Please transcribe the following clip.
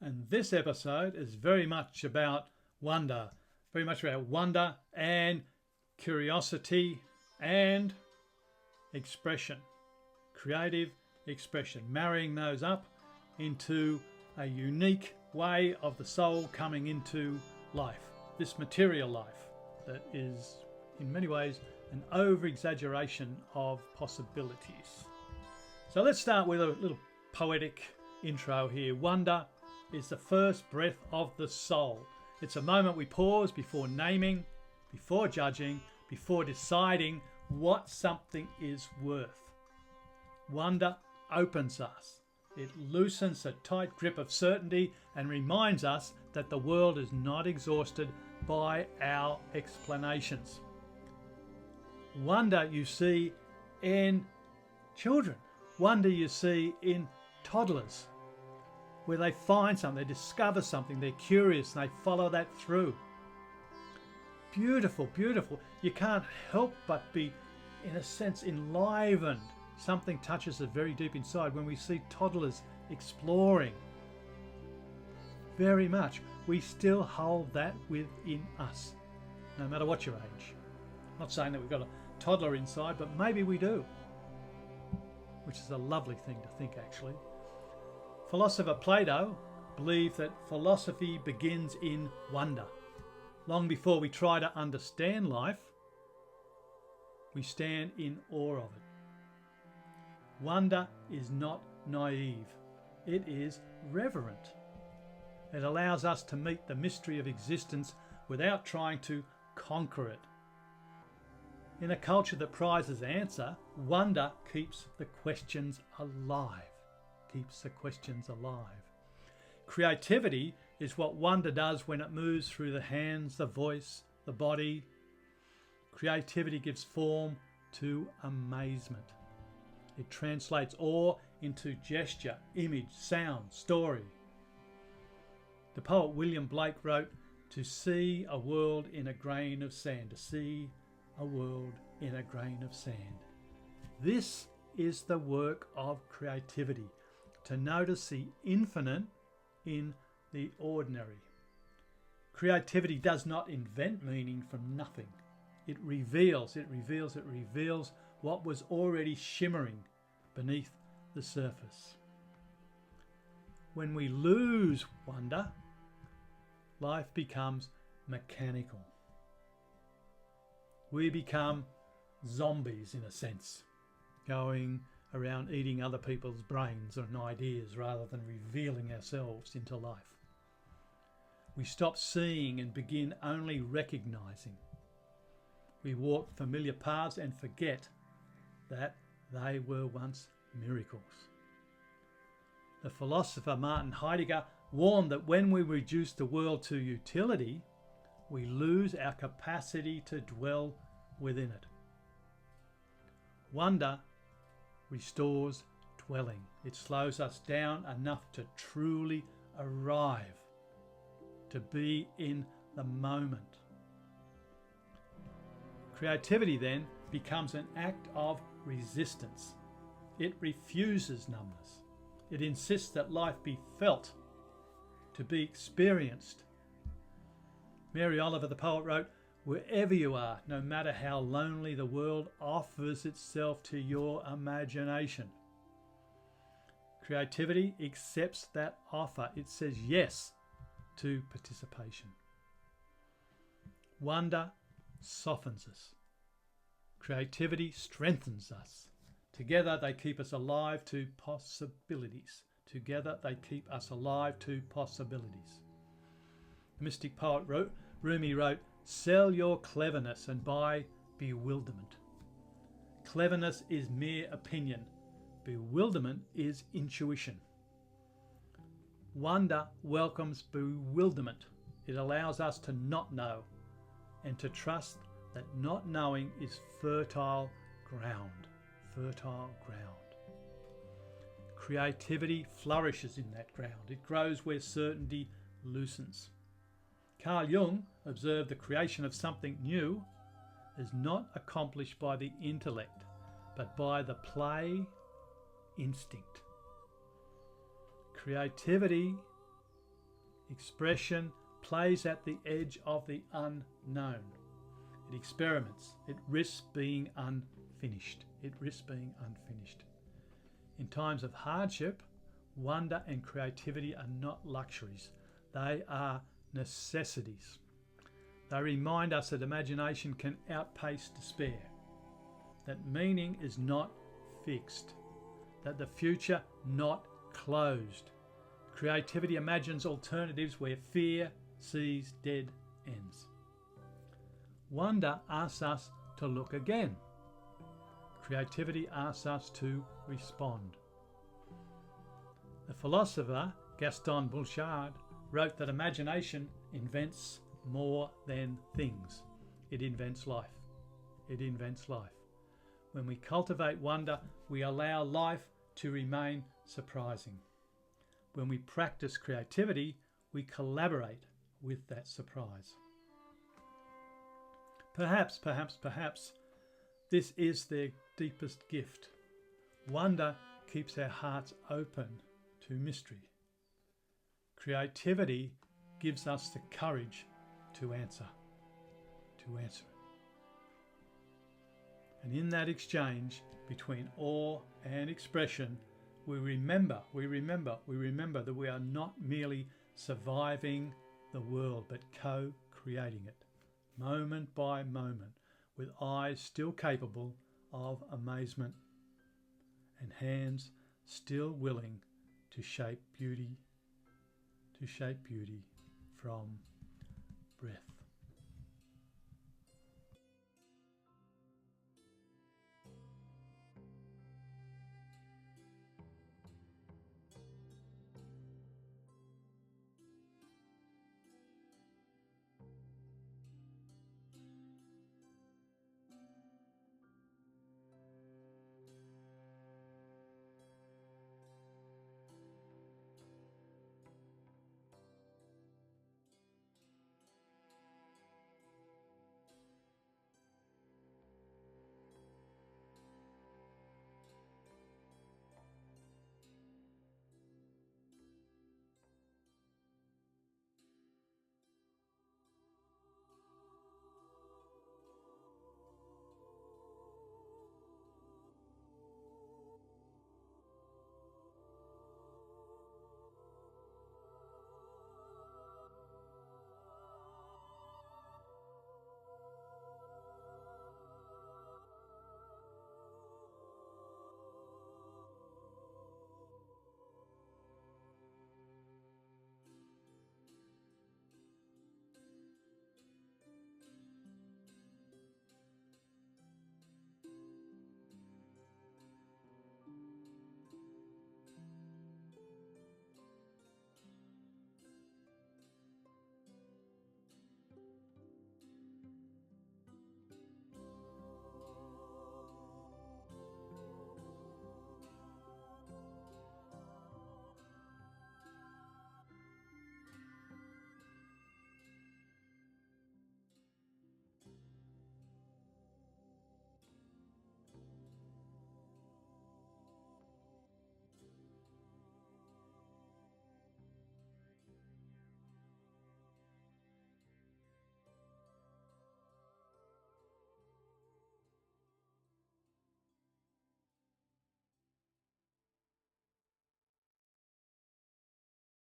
and this episode is very much about wonder. Very much about wonder and curiosity and expression. Creative expression. Marrying those up into a unique way of the soul coming into life. This material life that is in many ways an over-exaggeration of possibilities. So let's start with a little poetic intro here. Wonder is the first breath of the soul. It's a moment we pause before naming, before judging, before deciding what something is worth. Wonder opens us. It loosens a tight grip of certainty and reminds us that the world is not exhausted by our explanations. Wonder you see in children. Wonder you see in toddlers, where they find something, they discover something, they're curious and they follow that through. Beautiful, beautiful. You can't help but be, in a sense, enlivened. Something touches us very deep inside when we see toddlers exploring. Very much. We still hold that within us, no matter what your age. I'm not saying that we've got a toddler inside, but maybe we do, which is a lovely thing to think, actually. Philosopher Plato believed that philosophy begins in wonder. Long before we try to understand life, we stand in awe of it. Wonder is not naive, it is reverent. It allows us to meet the mystery of existence without trying to conquer it. In a culture that prizes answer, wonder keeps the questions alive. Keeps the questions alive. Creativity is what wonder does when it moves through the hands, the voice, the body. Creativity gives form to amazement. It translates awe into gesture, image, sound, story. The poet William Blake wrote, "To see a world in a grain of sand." To see a world in a grain of sand. This is the work of creativity, to notice the infinite in the ordinary. Creativity does not invent meaning from nothing. It reveals what was already shimmering beneath the surface. When we lose wonder, life becomes mechanical. We become zombies in a sense, going around eating other people's brains and ideas rather than revealing ourselves into life. We stop seeing and begin only recognizing. We walk familiar paths and forget that they were once miracles. The philosopher Martin Heidegger warned that when we reduce the world to utility, we lose our capacity to dwell within it. Wonder restores dwelling. It slows us down enough to truly arrive, to be in the moment. Creativity then becomes an act of resistance. It refuses numbness. It insists that life be felt, to be experienced. Mary Oliver, the poet, wrote, "Wherever you are, no matter how lonely, the world offers itself to your imagination." Creativity accepts that offer. It says yes to participation. Wonder softens us. Creativity strengthens us. Together they keep us alive to possibilities. Together they keep us alive to possibilities. The mystic poet Rumi wrote, "Sell your cleverness and buy bewilderment." Cleverness is mere opinion. Bewilderment is intuition. Wonder welcomes bewilderment. It allows us to not know and to trust that not knowing is fertile ground. Fertile ground. Creativity flourishes in that ground. It grows where certainty loosens. Carl Jung observed the creation of something new is not accomplished by the intellect, but by the play instinct. Creativity Expression plays at the edge of the unknown. It experiments. It risks being unfinished. In times of hardship, wonder and creativity are not luxuries. They are necessities. They remind us that imagination can outpace despair, that meaning is not fixed, that the future not closed. Creativity imagines alternatives where fear sees dead ends. Wonder asks us to look again. Creativity asks us to respond. The philosopher Gaston Bouchard wrote that imagination invents more than things. It invents life. When we cultivate wonder, we allow life to remain surprising. When we practice creativity, we collaborate with that surprise. Perhaps this is their deepest gift. Wonder keeps our hearts open to mystery. Creativity gives us the courage to answer it. And in that exchange between awe and expression, we remember that we are not merely surviving the world, but co-creating it, moment by moment, with eyes still capable of amazement and hands still willing to shape beauty from breath.